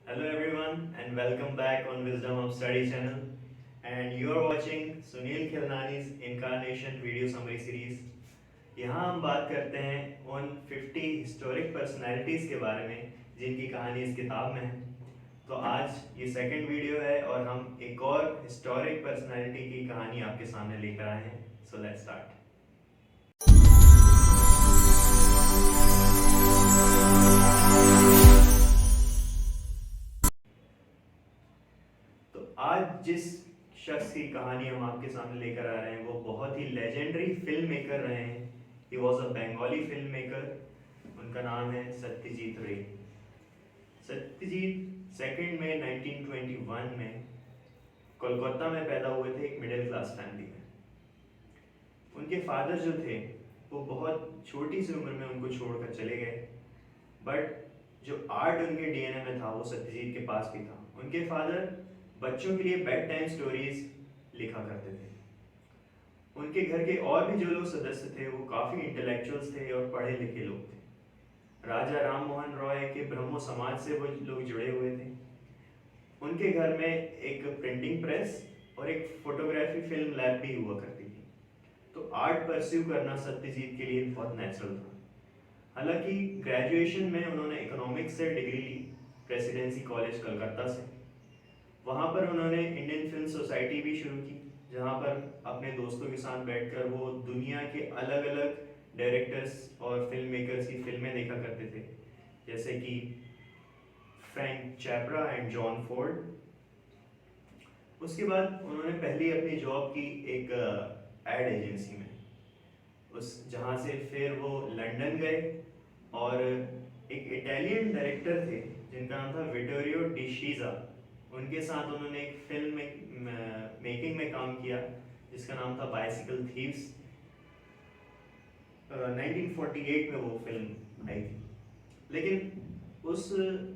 Hello everyone and welcome back on Wisdom of Study channel, and you are watching Sunil Khilnani's Incarnation video summary series. यहाँ हम बात करते हैं उन 50 historic personalities के बारे में जिनकी कहानी इस किताब में है। तो आज ये सेकंड वीडियो है और हम एक और हिस्टोरिक पर्सनालिटी की कहानी आपके सामने लेकर आए हैं। So let's start. तो आज जिस शख्स की कहानी हम आपके सामने लेकर आ रहे हैं वो बहुत ही लेजेंडरी फिल्म मेकर रहे हैं। He was a Bengali film maker. उनका नाम है सत्यजीत रे। सत्यजीत 2 मई 1921 में कोलकाता में पैदा हुए थे, एक मिडिल क्लास फैमिली में। उनके फादर जो थे वो बहुत छोटी सी उम्र में उनको छोड़कर चले गए, बट जो आर्ट उनके डीएनए में था वो सत्यजीत के पास भी था। उनके फादर बच्चों के लिए बेड टाइम स्टोरीज लिखा करते थे। उनके घर के और भी जो लोग सदस्य थे वो काफ़ी इंटेलेक्चुअल्स थे और पढ़े लिखे लोग थे। राजा राम मोहन रॉय के ब्रह्मो समाज से वो लोग जुड़े हुए थे। उनके घर में एक प्रिंटिंग प्रेस और एक फोटोग्राफी फिल्म लैब भी हुआ करती थी। तो आर्ट परस्यू करना सत्यजीत के लिए बहुत नेचुरल था। हालांकि ग्रेजुएशन में उन्होंने इकोनॉमिक्स से डिग्री ली प्रेसिडेंसी कॉलेज कलकत्ता से। वहाँ पर उन्होंने इंडियन फिल्म सोसाइटी भी शुरू की, जहाँ पर अपने दोस्तों के साथ बैठकर वो दुनिया के अलग अलग डायरेक्टर्स और फिल्म मेकर्स की फिल्में देखा करते थे, जैसे कि फ्रैंक चैपरा एंड जॉन फोर्ड। उसके बाद उन्होंने पहली अपनी जॉब की एक एड एजेंसी में, उस जहाँ से फिर वो लंदन गए और एक इटालियन डायरेक्टर थे जिनका नाम था विटोरियो डिशीजा। उनके साथ उन्होंने एक फिल्म मेकिंग में काम किया जिसका नाम था बाइसिकल थीव्स। 1948 में वो फिल्म आई थी, लेकिन उस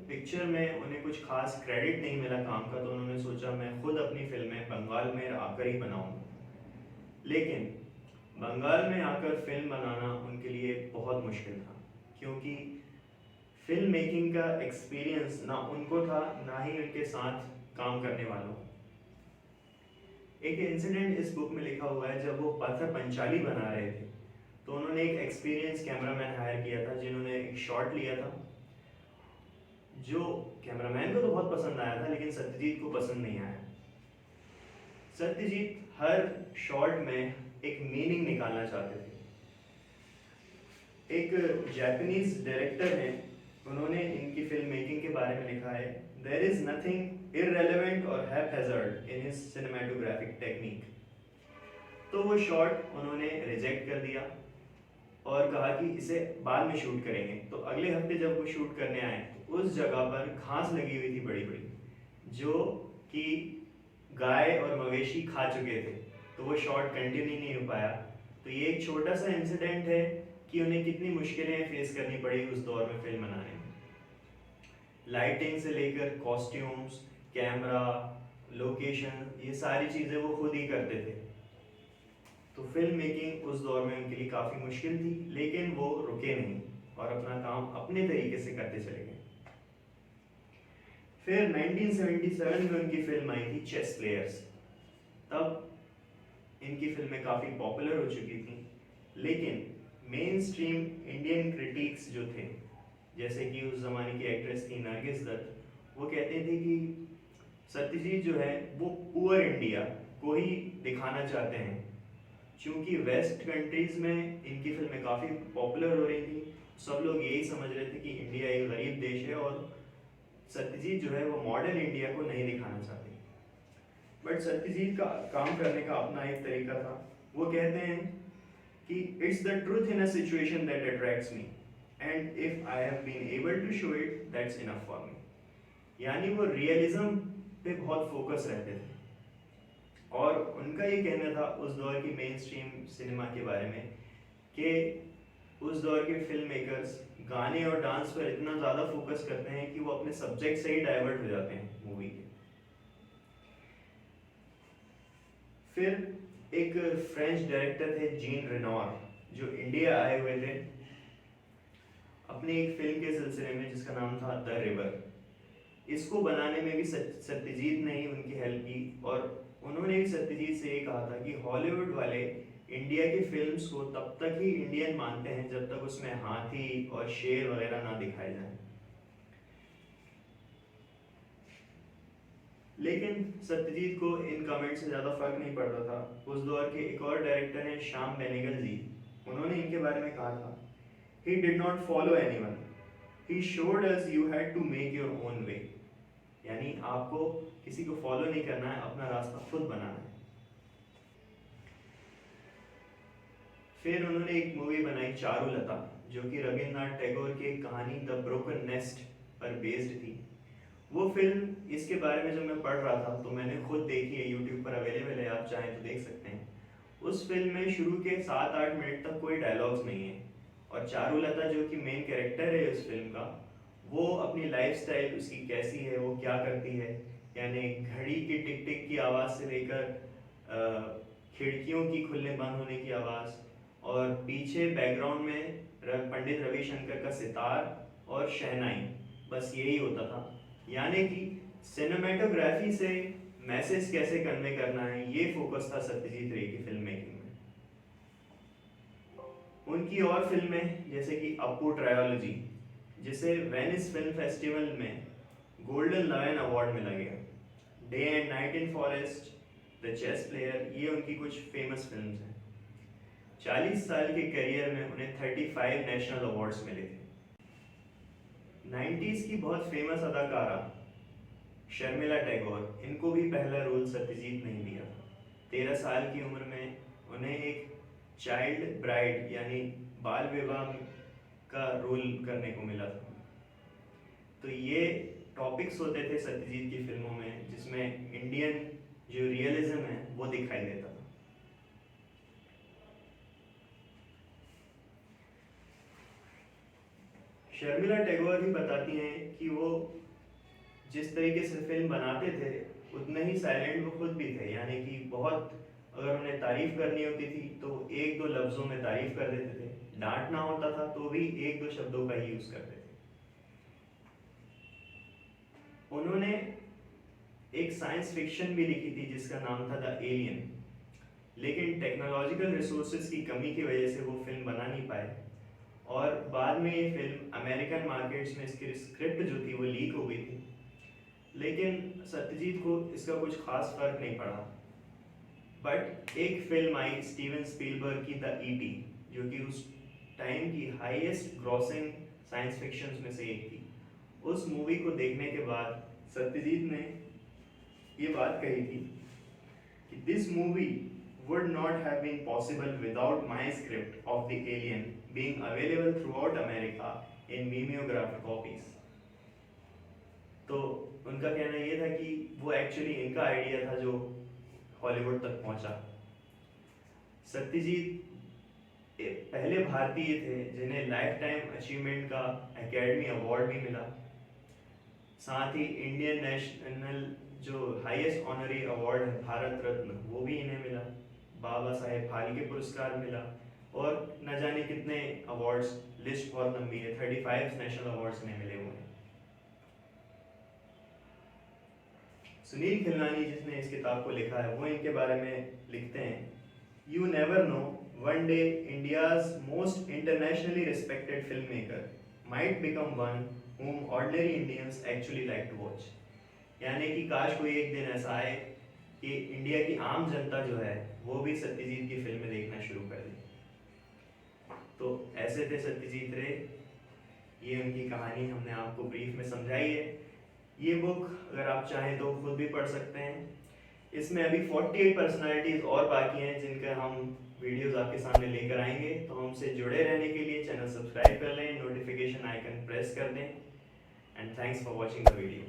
पिक्चर में उन्हें कुछ खास क्रेडिट नहीं मिला काम का, तो उन्होंने सोचा मैं खुद अपनी फिल्में बंगाल में आकर ही बनाऊंगा। लेकिन बंगाल में आकर फिल्म बनाना उनके लिए बहुत मुश्किल था, क्योंकि फिल्म मेकिंग का एक्सपीरियंस ना उनको था ना ही उनके साथ काम करने वालों। एक इंसिडेंट इस बुक में लिखा हुआ है, जब वो पत्थर पंचाली बना रहे थे तो उन्होंने एक एक्सपीरियंस कैमरामैन हायर किया था जिन्होंने एक शॉट लिया था जो कैमरामैन को तो बहुत पसंद आया था, लेकिन सत्यजीत को पसंद नहीं आया। सत्यजीत हर शॉट में एक मीनिंग निकालना चाहते थे। एक जापानीज डायरेक्टर हैं, उन्होंने इनकी फिल्म मेकिंग के बारे में लिखा है, देयर इज नथिंग इररेलेवेंट और हैपहैजर्ड इन हिज सिनेमेटोग्राफिक टेक्निक। तो वो शॉट उन्होंने रिजेक्ट कर दिया और कहा कि इसे बाद में शूट करेंगे। तो अगले हफ्ते जब वो शूट करने आए तो उस जगह पर घास लगी हुई थी बड़ी बड़ी, जो कि गाय और मवेशी खा चुके थे, तो वो शॉट कंटिन्यू नहीं हो पाया। तो ये एक छोटा सा इंसिडेंट है कि उन्हें कितनी मुश्किलें फेस करनी पड़ी उस दौर में फिल्म बनाने में। लाइटिंग से लेकर कॉस्ट्यूम्स, कैमरा, लोकेशन, ये सारी चीज़ें वो खुद ही करते थे। तो फिल्म मेकिंग उस दौर में उनके लिए काफ़ी मुश्किल थी, लेकिन वो रुके नहीं और अपना काम अपने तरीके से करते चले गए। फिर 1977 में उनकी फिल्म आई थी चेस प्लेयर्स। तब इनकी फिल्में काफ़ी पॉपुलर हो चुकी थी, लेकिन मेन स्ट्रीम इंडियन क्रिटिक्स जो थे, जैसे कि उस ज़माने की एक्ट्रेस थी नरगिस दत्त, वो कहते थे कि सत्यजीत जो है वो पुअर इंडिया को ही दिखाना चाहते हैं। क्योंकि वेस्ट कंट्रीज़ में इनकी फिल्में काफ़ी पॉपुलर हो रही थी, सब लोग यही समझ रहे थे कि इंडिया एक गरीब देश है और सत्यजीत जो है वो मॉडर्न इंडिया को नहीं दिखाना चाहते। बट सत्यजीत का काम करने का अपना एक तरीका था। वो कहते हैं कि it's the truth in a situation that attracts me and if I have been able to show it that's enough for me. यानी वो रियलिज्म पे बहुत फोकस रहते थे। और उनका ये कहना था उस दौर की मेन स्ट्रीम सिनेमा के बारे में कि उस दौर के फिल्म मेकर्स गाने और डांस पर इतना ज़्यादा फोकस करते हैं कि वो अपने सब्जेक्ट से ही डाइवर्ट हो जाते हैं मूवी के। फिर एक फ्रेंच डायरेक्टर थे जीन रेनॉर, जो इंडिया आए हुए थे अपनी एक फिल्म के सिलसिले में जिसका नाम था द रिवर। इसको बनाने में भी सत्यजीत ने ही उनकी हेल्प की, और उन्होंने भी सत्यजीत से ये कहा था कि हॉलीवुड वाले इंडिया की फिल्म्स को तब तक ही इंडियन मानते हैं जब तक उसमें हाथी और शेर वगैरह ना दिखाए जाएं। लेकिन सत्यजीत को इन कमेंट से ज़्यादा फर्क नहीं पड़ता था। उस दौर के एक और डायरेक्टर हैं श्याम बेनेगल जी, उन्होंने इनके बारे में कहा था, he did not follow anyone, he showed us you had to make your own way. यानी आपको किसी को फॉलो नहीं करना है, अपना रास्ता खुद बनाना है। फिर उन्होंने एक मूवी बनाई चारुलता, जो कि रविन्द्रनाथ टैगोर की कहानी द ब्रोकन नेस्ट पर बेस्ड थी। वो फिल्म, इसके बारे में जब मैं पढ़ रहा था तो मैंने खुद देखी है, यूट्यूब पर अवेलेबल है, आप चाहें तो देख सकते हैं। उस फिल्म में शुरू के 7-8 मिनट तक कोई डायलॉग्स नहीं है, और चारुलता जो कि मेन कैरेक्टर है उस फिल्म का, वो अपनी लाइफस्टाइल उसकी कैसी है, वो क्या करती है, यानी घड़ी की टिक टिक की आवाज़ से लेकर खिड़कियों की खुलने बंद होने की आवाज़, और पीछे बैकग्राउंड में पंडित रविशंकर का सितार और शहनाई, बस यही होता था। यानी कि सिनेमेटोग्राफी से मैसेज कैसे कन्वे करना है, ये फोकस था सत्यजीत रे की फिल्म मेकिंग में। उनकी और फिल्में जैसे कि अप्पू ट्रायोलॉजी, जिसे वेनिस फिल्म फेस्टिवल में गोल्डन लायन अवार्ड मिला गया, day and night in forest, the chess player, ये उनकी कुछ फेमस फिल्म्स हैं। 40 साल के करियर में उन्हें 35 नेशनल अवार्ड्स मिले थे। 90s की बहुत फेमस अदाकारा शर्मिला टैगोर, इनको भी पहला रोल सत्यजीत ने ही दिया था। 13 साल की उम्र में उन्हें एक चाइल्ड ब्राइड यानी बाल विवाह का रोल करने को मिला था। तो ये टॉपिक्स होते थे सत्यजीत की फिल्मों में, जिसमें इंडियन जो रियलिज्म है वो दिखाई देता था। शर्मिला टैगोर ही बताती हैं कि वो जिस तरीके से फिल्म बनाते थे उतने ही साइलेंट वो खुद भी थे, यानी कि बहुत अगर उन्हें तारीफ करनी होती थी तो 1-2 लफ्जों में तारीफ कर देते थे, डांटना होता था तो भी 1-2 शब्दों का ही यूज करते थे। उन्होंने एक साइंस फिक्शन भी लिखी थी जिसका नाम था द एलियन, लेकिन टेक्नोलॉजिकल रिसोर्सेज की कमी की वजह से वो फिल्म बना नहीं पाए, और बाद में ये फिल्म अमेरिकन मार्केट्स में इसकी स्क्रिप्ट जो थी वो लीक हो गई थी। लेकिन सत्यजीत को इसका कुछ खास फर्क नहीं पड़ा। बट एक फिल्म आई स्टीवन स्पीलबर्ग की द ईटी, जो कि उस टाइम की हाईएस्ट ग्रॉसिंग साइंस फिक्शंस में से एक थी। उस मूवी को देखने के बाद सत्यजीत ने ये बात कही थी कि this movie would not have been possible without my script of The Alien being available throughout America in mimeographed copies. तो उनका कहना ये था कि वो एक्चुअली इनका आइडिया था जो हॉलीवुड तक पहुंचा। सत्यजीत पहले भारतीय थे जिन्हें लाइफ टाइम अचीवमेंट का एकेडमी अवार्ड भी मिला, साथ ही इंडियन नेशनल जो हाईएस्ट ऑनरी अवार्ड है भारत रत्न, वो भी इन्हें मिला, बाबा साहेब फाल्के पुरस्कार मिला, और न जाने कितने अवार्ड्स, लिस्ट बहुत लंबी है, 35 नेशनल अवार्ड्स इन्हें मिले हुए हैं। सुनील खिलनानी जिसने इस किताब को लिखा है वो इनके बारे में लिखते हैं, you never know, one day India's most internationally respected film maker might become one whom ordinary Indians actually like to watch। यानी कि काश कोई एक दिन ऐसा आए कि इंडिया की आम जनता जो है वो भी सत्यजीत की फिल्में देखना शुरू कर दे। तो ऐसे थे सत्यजीत रे, ये उनकी कहानी हमने आपको ब्रीफ में समझाई है। ये बुक अगर आप चाहें तो खुद भी पढ़ सकते हैं। इसमें अभी 48 पर्सनालिटीज और बाकी हैं जिनका हम वीडियोस आपके सामने लेकर आएंगे। तो हमसे जुड़े रहने के लिए चैनल सब्सक्राइब कर लें, नोटिफिकेशन आइकन प्रेस कर दें, and thanks for watching the video.